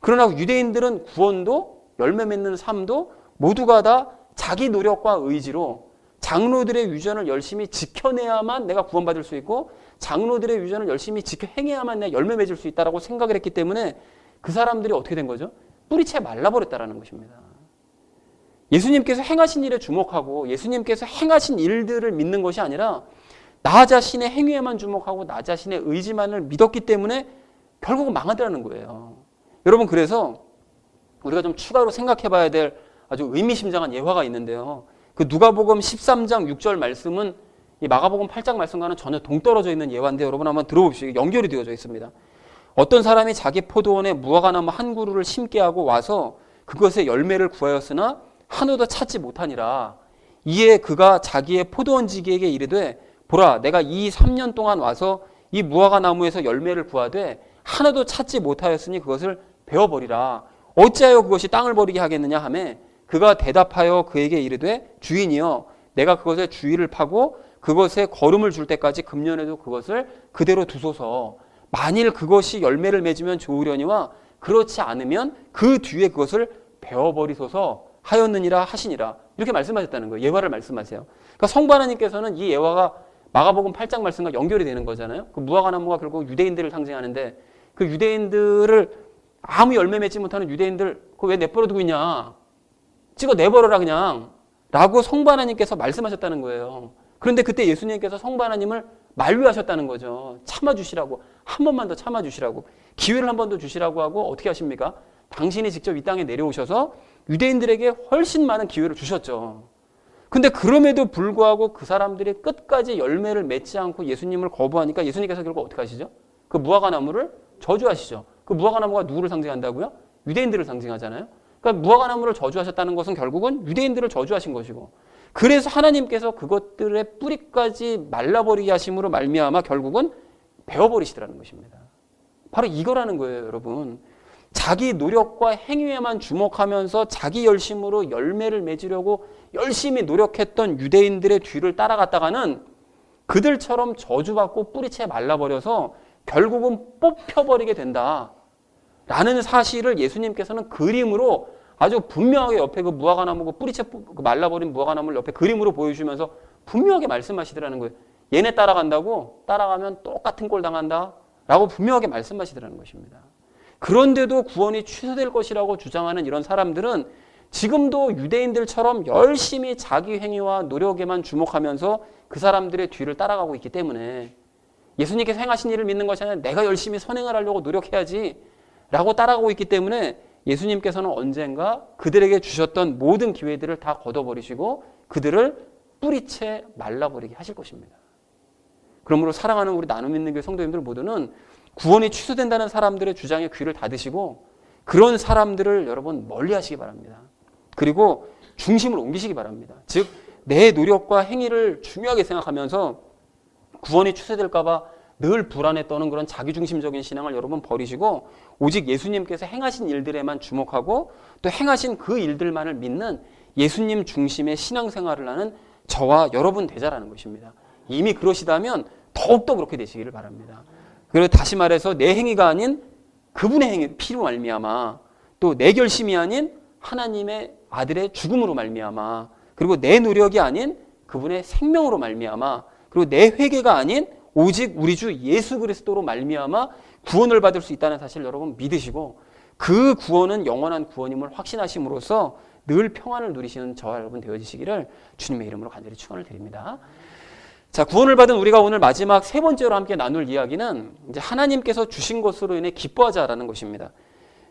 그러나 유대인들은 구원도 열매 맺는 삶도 모두가 다 자기 노력과 의지로 장로들의 유전을 열심히 지켜내야만 내가 구원받을 수 있고, 장로들의 유전을 열심히 지켜 행해야만 내가 열매 맺을 수 있다라고 생각을 했기 때문에 그 사람들이 어떻게 된 거죠? 뿌리채 말라버렸다라는 것입니다. 예수님께서 행하신 일에 주목하고 예수님께서 행하신 일들을 믿는 것이 아니라 나 자신의 행위에만 주목하고 나 자신의 의지만을 믿었기 때문에 결국은 망하더라는 거예요. 여러분, 그래서 우리가 좀 추가로 생각해 봐야 될 아주 의미심장한 예화가 있는데요. 그 누가복음 13장 6절 말씀은 이 마가복음 8장 말씀과는 전혀 동떨어져 있는 예화인데 여러분 한번 들어보시죠. 연결이 되어져 있습니다. 어떤 사람이 자기 포도원에 무화과나무 한 그루를 심게 하고 와서 그것의 열매를 구하였으나 하나도 찾지 못하니라. 이에 그가 자기의 포도원지기에게 이르되 보라, 내가 이 3년 동안 와서 이 무화과나무에서 열매를 구하되 하나도 찾지 못하였으니 그것을 베어버리라. 어찌하여 그것이 땅을 버리게 하겠느냐 하매 그가 대답하여 그에게 이르되 주인이여, 내가 그것의 주위를 파고 그것에 거름을 줄 때까지 금년에도 그것을 그대로 두소서. 만일 그것이 열매를 맺으면 좋으려니와 그렇지 않으면 그 뒤에 그것을 베어버리소서 하였느니라 하시니라. 이렇게 말씀하셨다는 거예요. 예화를 말씀하세요. 그러니까 성부 하나님께서는 이 예화가 마가복음 8장 말씀과 연결이 되는 거잖아요. 그 무화과나무가 결국 유대인들을 상징하는데 그 유대인들을 아무 열매 맺지 못하는 유대인들 그거 왜 내버려 두고 있냐, 찍어 내버려라 그냥 라고 성부 하나님께서 말씀하셨다는 거예요. 그런데 그때 예수님께서 성부 하나님을 만류하셨다는 거죠. 참아주시라고, 한 번만 더 참아주시라고, 기회를 한 번 더 주시라고 하고 어떻게 하십니까? 당신이 직접 이 땅에 내려오셔서 유대인들에게 훨씬 많은 기회를 주셨죠. 근데 그럼에도 불구하고 그 사람들이 끝까지 열매를 맺지 않고 예수님을 거부하니까 예수님께서 결국 어떻게 하시죠? 그 무화과나무를 저주하시죠. 그 무화과나무가 누구를 상징한다고요? 유대인들을 상징하잖아요. 그러니까 무화과나무를 저주하셨다는 것은 결국은 유대인들을 저주하신 것이고, 그래서 하나님께서 그것들의 뿌리까지 말라버리게 하심으로 말미암아 결국은 베어버리시더라는 것입니다. 바로 이거라는 거예요, 여러분. 자기 노력과 행위에만 주목하면서 자기 열심으로 열매를 맺으려고 열심히 노력했던 유대인들의 뒤를 따라갔다가는 그들처럼 저주받고 뿌리채 말라버려서 결국은 뽑혀버리게 된다라는 사실을 예수님께서는 그림으로 아주 분명하게 옆에 그 무화과나무, 뿌리채 말라버린 무화과나무를 옆에 그림으로 보여주면서 분명하게 말씀하시더라는 거예요. 얘네 따라간다고? 따라가면 똑같은 꼴 당한다 라고 분명하게 말씀하시더라는 것입니다. 그런데도 구원이 취소될 것이라고 주장하는 이런 사람들은 지금도 유대인들처럼 열심히 자기 행위와 노력에만 주목하면서 그 사람들의 뒤를 따라가고 있기 때문에 예수님께서 행하신 일을 믿는 것이 아니라 내가 열심히 선행을 하려고 노력해야지 라고 따라가고 있기 때문에 예수님께서는 언젠가 그들에게 주셨던 모든 기회들을 다 걷어버리시고 그들을 뿌리채 말라버리게 하실 것입니다. 그러므로 사랑하는 우리 나눔 있는 교회 성도님들 모두는 구원이 취소된다는 사람들의 주장에 귀를 닫으시고 그런 사람들을 여러분 멀리 하시기 바랍니다. 그리고 중심을 옮기시기 바랍니다. 즉 내 노력과 행위를 중요하게 생각하면서 구원이 취소될까 봐 늘 불안에 떠는 그런 자기중심적인 신앙을 여러분 버리시고 오직 예수님께서 행하신 일들에만 주목하고 또 행하신 그 일들만을 믿는 예수님 중심의 신앙생활을 하는 저와 여러분 되자라는 것입니다. 이미 그러시다면 더욱더 그렇게 되시기를 바랍니다. 그리고 다시 말해서 내 행위가 아닌 그분의 행위, 피로 말미암아 또 내 결심이 아닌 하나님의 아들의 죽음으로 말미암아 그리고 내 노력이 아닌 그분의 생명으로 말미암아 그리고 내 회개가 아닌 오직 우리 주 예수 그리스도로 말미암아 구원을 받을 수 있다는 사실을 여러분 믿으시고 그 구원은 영원한 구원임을 확신하심으로써 늘 평안을 누리시는 저와 여러분 되어지시기를 주님의 이름으로 간절히 축원을 드립니다. 자, 구원을 받은 우리가 오늘 마지막 세 번째로 함께 나눌 이야기는 이제 하나님께서 주신 것으로 인해 기뻐하자라는 것입니다.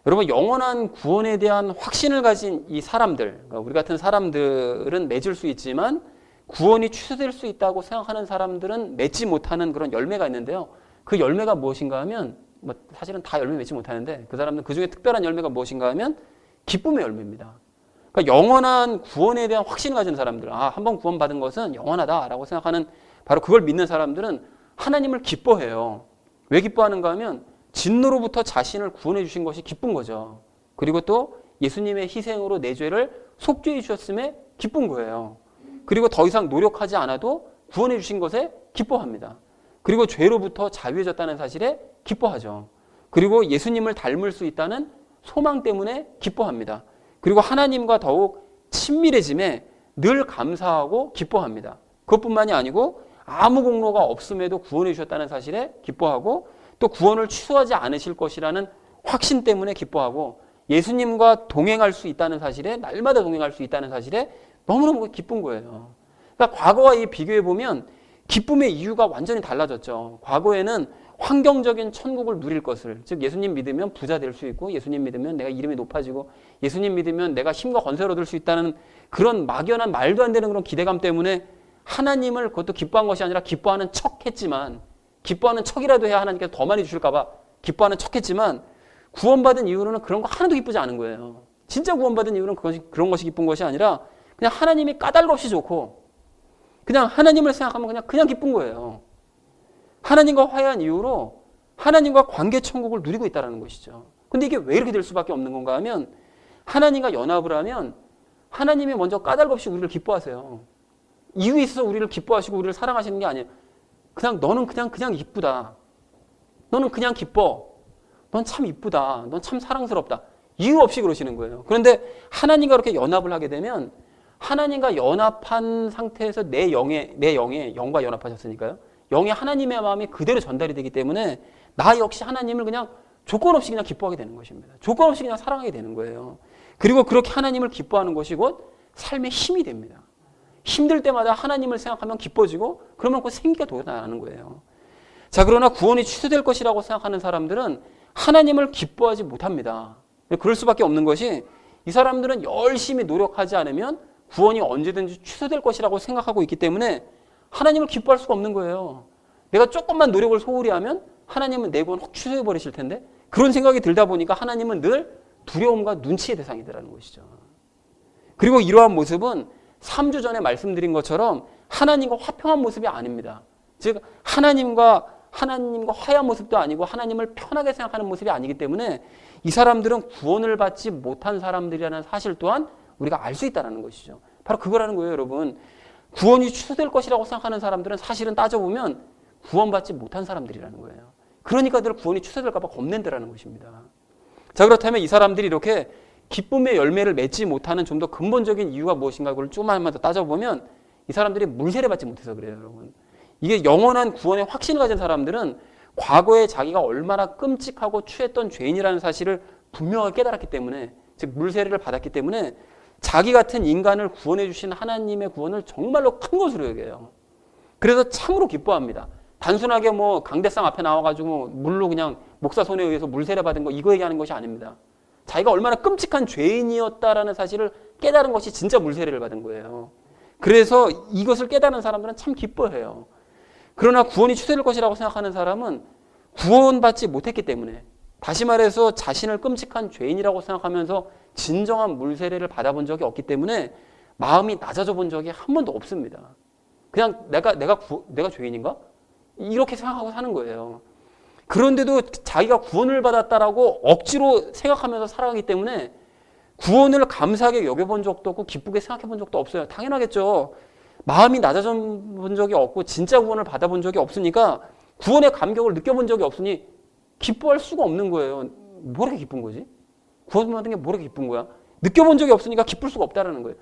여러분 영원한 구원에 대한 확신을 가진 이 사람들, 그러니까 우리 같은 사람들은 맺을 수 있지만 구원이 취소될 수 있다고 생각하는 사람들은 맺지 못하는 그런 열매가 있는데요. 그 열매가 무엇인가 하면 사실은 다 열매 맺지 못하는데 그 사람들은 그중에 특별한 열매가 무엇인가 하면 기쁨의 열매입니다. 그러니까 영원한 구원에 대한 확신을 가진 사람들, 한번 구원받은 것은 영원하다라고 생각하는 바로 그걸 믿는 사람들은 하나님을 기뻐해요. 왜 기뻐하는가 하면 진노로부터 자신을 구원해 주신 것이 기쁜 거죠. 그리고 또 예수님의 희생으로 내 죄를 속죄해 주셨음에 기쁜 거예요. 그리고 더 이상 노력하지 않아도 구원해 주신 것에 기뻐합니다. 그리고 죄로부터 자유해졌다는 사실에 기뻐하죠. 그리고 예수님을 닮을 수 있다는 소망 때문에 기뻐합니다. 그리고 하나님과 더욱 친밀해짐에 늘 감사하고 기뻐합니다. 그것뿐만이 아니고 아무 공로가 없음에도 구원해 주셨다는 사실에 기뻐하고 또 구원을 취소하지 않으실 것이라는 확신 때문에 기뻐하고 예수님과 동행할 수 있다는 사실에 날마다 동행할 수 있다는 사실에 너무너무 기쁜 거예요. 그러니까 과거와 이 비교해 보면 기쁨의 이유가 완전히 달라졌죠. 과거에는 환경적인 천국을 누릴 것을, 즉 예수님 믿으면 부자 될 수 있고 예수님 믿으면 내가 이름이 높아지고 예수님 믿으면 내가 힘과 권세를 얻을 수 있다는 그런 막연한 말도 안 되는 그런 기대감 때문에 하나님을 그것도 기뻐한 것이 아니라 기뻐하는 척했지만 기뻐하는 척이라도 해야 하나님께서 더 많이 주실까 봐 기뻐하는 척했지만 구원받은 이후로는 그런 거 하나도 기쁘지 않은 거예요. 진짜 구원받은 이후로는 그런 것이 기쁜 것이 아니라 그냥 하나님이 까닭 없이 좋고 그냥 하나님을 생각하면 그냥 기쁜 거예요. 하나님과 화해한 이후로 하나님과 관계 천국을 누리고 있다는 것이죠. 근데 이게 왜 이렇게 될 수밖에 없는 건가 하면 하나님과 연합을 하면 하나님이 먼저 까닭 없이 우리를 기뻐하세요. 이유 있어서 우리를 기뻐하시고 우리를 사랑하시는 게 아니에요. 그냥 너는 그냥 이쁘다. 너는 그냥 기뻐. 넌 참 이쁘다. 넌 참 사랑스럽다. 이유 없이 그러시는 거예요. 그런데 하나님과 그렇게 연합을 하게 되면 하나님과 연합한 상태에서 내 영과 연합하셨으니까요. 영의 하나님의 마음이 그대로 전달이 되기 때문에 나 역시 하나님을 그냥 조건 없이 그냥 기뻐하게 되는 것입니다. 조건 없이 그냥 사랑하게 되는 거예요. 그리고 그렇게 하나님을 기뻐하는 것이 곧 삶의 힘이 됩니다. 힘들 때마다 하나님을 생각하면 기뻐지고 그러면 그 생기가 돋아나는 거예요. 자, 그러나 구원이 취소될 것이라고 생각하는 사람들은 하나님을 기뻐하지 못합니다. 그럴 수밖에 없는 것이 이 사람들은 열심히 노력하지 않으면 구원이 언제든지 취소될 것이라고 생각하고 있기 때문에 하나님을 기뻐할 수가 없는 거예요. 내가 조금만 노력을 소홀히 하면 하나님은 내 구원 확 취소해 버리실 텐데 그런 생각이 들다 보니까 하나님은 늘 두려움과 눈치의 대상이더라는 것이죠. 그리고 이러한 모습은 3주 전에 말씀드린 것처럼 하나님과 화평한 모습이 아닙니다. 즉 하나님과 화해한 모습도 아니고 하나님을 편하게 생각하는 모습이 아니기 때문에 이 사람들은 구원을 받지 못한 사람들이라는 사실 또한 우리가 알 수 있다는 것이죠. 바로 그거라는 거예요, 여러분. 구원이 취소될 것이라고 생각하는 사람들은 사실은 따져보면 구원받지 못한 사람들이라는 거예요. 그러니까 늘 구원이 취소될까 봐 겁낸다라는 것입니다. 자, 그렇다면 이 사람들이 이렇게 기쁨의 열매를 맺지 못하는 좀 더 근본적인 이유가 무엇인가 그걸 조금만 더 따져보면 이 사람들이 물세례 받지 못해서 그래요, 여러분. 이게 영원한 구원의 확신을 가진 사람들은 과거에 자기가 얼마나 끔찍하고 추했던 죄인이라는 사실을 분명하게 깨달았기 때문에, 즉 물세례를 받았기 때문에 자기 같은 인간을 구원해 주신 하나님의 구원을 정말로 큰 것으로 여겨요. 그래서 참으로 기뻐합니다. 단순하게 뭐 강대상 앞에 나와가지고 물로 그냥 목사 손에 의해서 물세례 받은 거 이거 얘기하는 것이 아닙니다. 자기가 얼마나 끔찍한 죄인이었다라는 사실을 깨달은 것이 진짜 물세례를 받은 거예요. 그래서 이것을 깨달은 사람들은 참 기뻐해요. 그러나 구원이 취소될 것이라고 생각하는 사람은 구원받지 못했기 때문에, 다시 말해서 자신을 끔찍한 죄인이라고 생각하면서 진정한 물세례를 받아본 적이 없기 때문에 마음이 낮아져 본 적이 한 번도 없습니다. 그냥 내가 죄인인가? 이렇게 생각하고 사는 거예요. 그런데도 자기가 구원을 받았다라고 억지로 생각하면서 살아가기 때문에 구원을 감사하게 여겨본 적도 없고 기쁘게 생각해 본 적도 없어요. 당연하겠죠. 마음이 낮아져 본 적이 없고 진짜 구원을 받아본 적이 없으니까 구원의 감격을 느껴본 적이 없으니 기뻐할 수가 없는 거예요. 뭐 이렇게 기쁜 거지? 구원 받은 게 뭐 이렇게 기쁜 거야? 느껴본 적이 없으니까 기쁠 수가 없다는 거예요.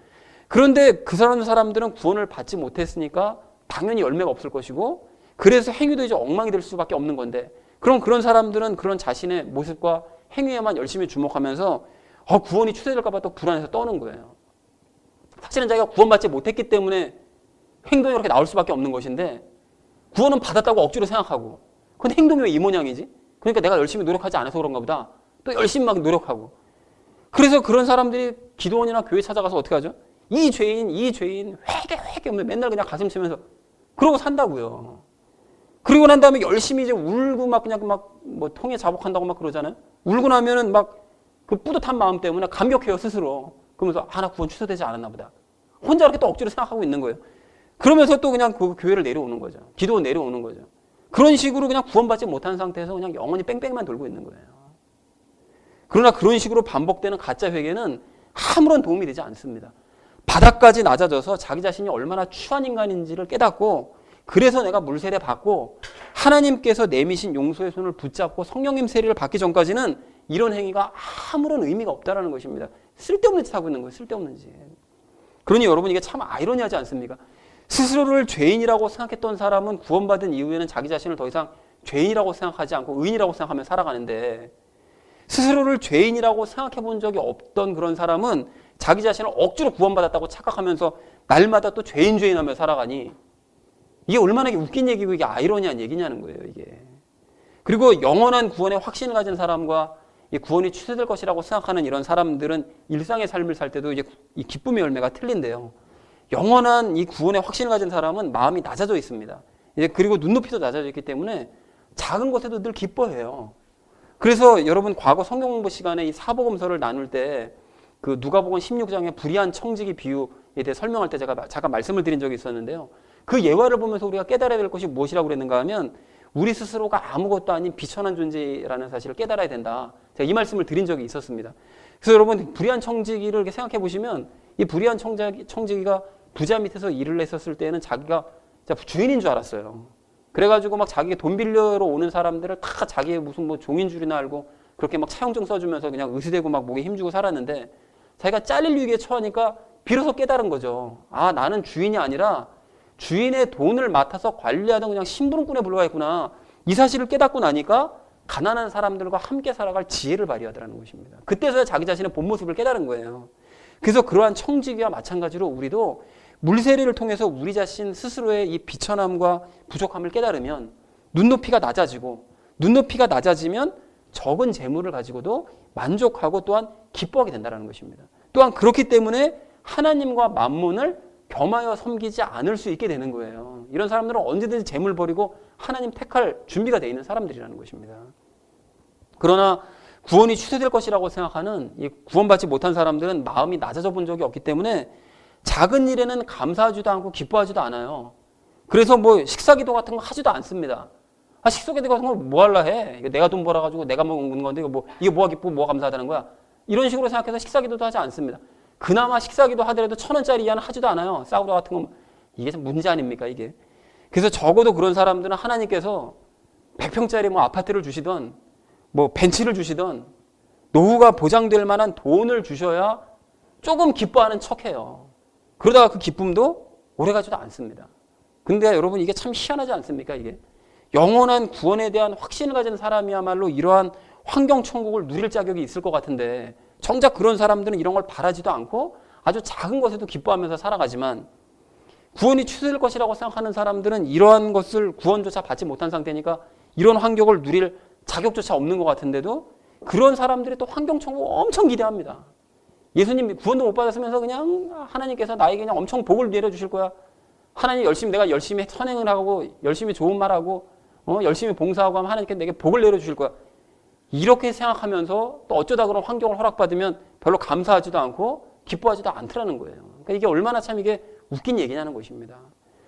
그런데 그 사람들은 구원을 받지 못했으니까 당연히 열매가 없을 것이고, 그래서 행위도 이제 엉망이 될 수밖에 없는 건데, 그럼 그런 사람들은 그런 자신의 모습과 행위에만 열심히 주목하면서 구원이 취소될까 봐 또 불안해서 떠는 거예요. 사실은 자기가 구원받지 못했기 때문에 행동이 그렇게 나올 수밖에 없는 것인데, 구원은 받았다고 억지로 생각하고, 근데 행동이 왜 이 모양이지? 그러니까 내가 열심히 노력하지 않아서 그런가 보다. 또 열심히 막 노력하고. 그래서 그런 사람들이 기도원이나 교회 찾아가서 어떻게 하죠? 이 죄인 회개 없는 맨날 그냥 가슴 치면서 그러고 산다고요. 그리고 난 다음에 열심히 이제 울고 막 그냥 막 뭐 통에 자복한다고 막 그러잖아요. 울고 나면은 막 그 뿌듯한 마음 때문에 감격해요, 스스로. 그러면서 나 구원 취소되지 않았나 보다. 혼자 이렇게 또 억지로 생각하고 있는 거예요. 그러면서 또 그냥 그 교회를 내려오는 거죠. 기도원 내려오는 거죠. 그런 식으로 그냥 구원받지 못한 상태에서 그냥 영원히 뺑뺑이만 돌고 있는 거예요. 그러나 그런 식으로 반복되는 가짜 회개는 아무런 도움이 되지 않습니다. 바닥까지 낮아져서 자기 자신이 얼마나 추한 인간인지를 깨닫고, 그래서 내가 물세례 받고 하나님께서 내미신 용서의 손을 붙잡고 성령님 세례를 받기 전까지는 이런 행위가 아무런 의미가 없다는 것입니다. 쓸데없는 짓 하고 있는 거예요. 쓸데없는 짓. 그러니 여러분, 이게 참 아이러니하지 않습니까? 스스로를 죄인이라고 생각했던 사람은 구원받은 이후에는 자기 자신을 더 이상 죄인이라고 생각하지 않고 의인이라고 생각하며 살아가는데, 스스로를 죄인이라고 생각해 본 적이 없던 그런 사람은 자기 자신을 억지로 구원받았다고 착각하면서 날마다 또 죄인 하며 살아가니, 이게 얼마나 웃긴 얘기고 이게 아이러니한 얘기냐는 거예요, 이게. 그리고 영원한 구원의 확신을 가진 사람과 이 구원이 취소될 것이라고 생각하는 이런 사람들은 일상의 삶을 살 때도 이제 이 기쁨의 열매가 틀린데요. 영원한 이 구원의 확신을 가진 사람은 마음이 낮아져 있습니다. 이제 그리고 눈높이도 낮아져 있기 때문에 작은 것에도 늘 기뻐해요. 그래서 여러분, 과거 성경 공부 시간에 이 사복음서를 나눌 때 그 누가복음 16장의 불의한 청지기 비유에 대해 설명할 때 제가 잠깐 말씀을 드린 적이 있었는데요. 그 예화를 보면서 우리가 깨달아야 될 것이 무엇이라고 그랬는가 하면, 우리 스스로가 아무것도 아닌 비천한 존재라는 사실을 깨달아야 된다. 제가 이 말씀을 드린 적이 있었습니다. 그래서 여러분, 불의한 청지기를 이렇게 생각해 보시면, 이 불의한 청지기가 부자 밑에서 일을 했었을 때는 자기가 주인인 줄 알았어요. 그래가지고 막 자기 돈 빌려러 오는 사람들을 다 자기의 무슨 뭐 종인 줄이나 알고 그렇게 막 차용증 써주면서 그냥 의시대고 막 목에 힘주고 살았는데, 자기가 잘릴 위기에 처하니까 비로소 깨달은 거죠. 아, 나는 주인이 아니라 주인의 돈을 맡아서 관리하던 그냥 심부름꾼에 불과했구나. 이 사실을 깨닫고 나니까 가난한 사람들과 함께 살아갈 지혜를 발휘하더라는 것입니다. 그때서야 자기 자신의 본 모습을 깨달은 거예요. 그래서 그러한 청지기와 마찬가지로 우리도 물세례를 통해서 우리 자신 스스로의 이 비천함과 부족함을 깨달으면 눈높이가 낮아지고, 눈높이가 낮아지면 적은 재물을 가지고도 만족하고 또한 기뻐하게 된다는 것입니다. 또한 그렇기 때문에 하나님과 만몬을 겸하여 섬기지 않을 수 있게 되는 거예요. 이런 사람들은 언제든지 재물 버리고 하나님 택할 준비가 되어 있는 사람들이라는 것입니다. 그러나 구원이 취소될 것이라고 생각하는 이 구원받지 못한 사람들은 마음이 낮아져 본 적이 없기 때문에 작은 일에는 감사하지도 않고 기뻐하지도 않아요. 그래서 뭐 식사기도 같은 거 하지도 않습니다. 식사기도 같은 거 뭐 할라 해? 내가 돈 벌어가지고 내가 먹는 건데 이게 뭐가 기쁘고 뭐가 감사하다는 거야? 이런 식으로 생각해서 식사기도도 하지 않습니다. 그나마 식사기도 하더라도 1,000원짜리 이하는 하지도 않아요. 싸우다 같은 거. 이게 참 문제 아닙니까, 이게? 그래서 적어도 그런 사람들은 하나님께서 100평짜리 뭐 아파트를 주시던 뭐 벤츠를 주시던 노후가 보장될 만한 돈을 주셔야 조금 기뻐하는 척해요. 그러다가 그 기쁨도 오래가지도 않습니다. 근데 여러분, 이게 참 희한하지 않습니까, 이게? 영원한 구원에 대한 확신을 가진 사람이야말로 이러한 환경천국을 누릴 자격이 있을 것 같은데 정작 그런 사람들은 이런 걸 바라지도 않고 아주 작은 것에도 기뻐하면서 살아가지만 구원이 취소될 것이라고 생각하는 사람들은 이러한 것을 구원조차 받지 못한 상태니까 이런 환경을 누릴 자격조차 없는 것 같은데도 그런 사람들이 또 환경천국 엄청 기대합니다. 예수님 구원도 못 받았으면서 그냥 하나님께서 나에게 그냥 엄청 복을 내려주실 거야. 하나님 내가 열심히 선행을 하고 열심히 좋은 말하고 열심히 봉사하고 하면 하나님께 내게 복을 내려주실 거야. 이렇게 생각하면서 또 어쩌다 그런 환경을 허락받으면 별로 감사하지도 않고 기뻐하지도 않더라는 거예요. 그러니까 이게 얼마나 참 이게 웃긴 얘기냐는 것입니다.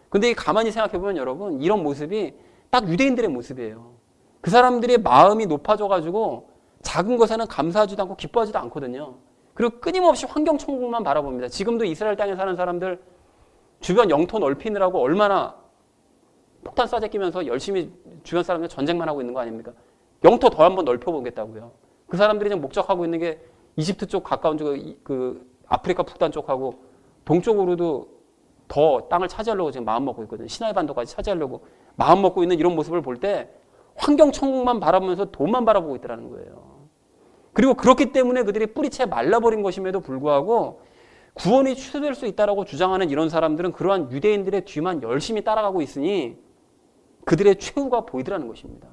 근데 가만히 생각해보면 여러분 이런 모습이 딱 유대인들의 모습이에요. 그 사람들의 마음이 높아져가지고 작은 것에는 감사하지도 않고 기뻐하지도 않거든요. 그리고 끊임없이 환경천국만 바라봅니다. 지금도 이스라엘 땅에 사는 사람들 주변 영토 넓히느라고 얼마나 폭탄 쏴제 끼면서 열심히 주변 사람들 전쟁만 하고 있는 거 아닙니까? 영토 더 한번 넓혀보겠다고요. 그 사람들이 지금 목적하고 있는 게 이집트 쪽 가까운 그 아프리카 북단 쪽하고 동쪽으로도 더 땅을 차지하려고 지금 마음먹고 있거든요. 시나이 반도까지 차지하려고 마음먹고 있는 이런 모습을 볼 때 환경천국만 바라보면서 돈만 바라보고 있더라는 거예요. 그리고 그렇기 때문에 그들이 뿌리채 말라버린 것임에도 불구하고 구원이 취소될 수 있다라고 주장하는 이런 사람들은 그러한 유대인들의 뒤만 열심히 따라가고 있으니 그들의 최후가 보이더라는 것입니다.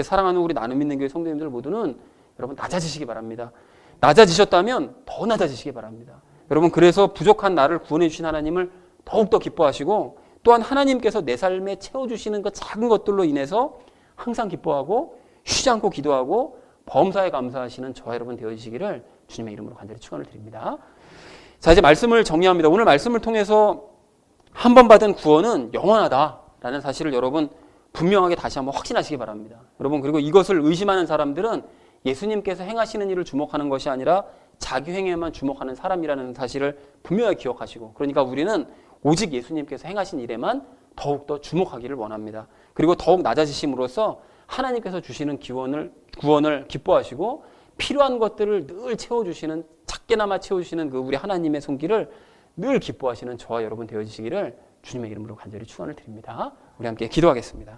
사랑하는 우리 나눔 있는 교회 성도님들 모두는 여러분 낮아지시기 바랍니다. 낮아지셨다면 더 낮아지시기 바랍니다. 여러분 그래서 부족한 나를 구원해 주신 하나님을 더욱더 기뻐하시고 또한 하나님께서 내 삶에 채워주시는 그 작은 것들로 인해서 항상 기뻐하고 쉬지 않고 기도하고 범사에 감사하시는 저와 여러분 되어주시기를 주님의 이름으로 간절히 축원을 드립니다. 자, 이제 말씀을 정리합니다. 오늘 말씀을 통해서 한 번 받은 구원은 영원하다라는 사실을 여러분 분명하게 다시 한번 확신하시기 바랍니다. 여러분 그리고 이것을 의심하는 사람들은 예수님께서 행하시는 일을 주목하는 것이 아니라 자기 행위에만 주목하는 사람이라는 사실을 분명하게 기억하시고 그러니까 우리는 오직 예수님께서 행하신 일에만 더욱더 주목하기를 원합니다. 그리고 더욱 낮아지심으로써 하나님께서 주시는 구원을 기뻐하시고 필요한 것들을 늘 채워주시는 작게나마 채워주시는 그 우리 하나님의 손길을 늘 기뻐하시는 저와 여러분 되어주시기를 주님의 이름으로 간절히 축원을 드립니다. 우리 함께 기도하겠습니다.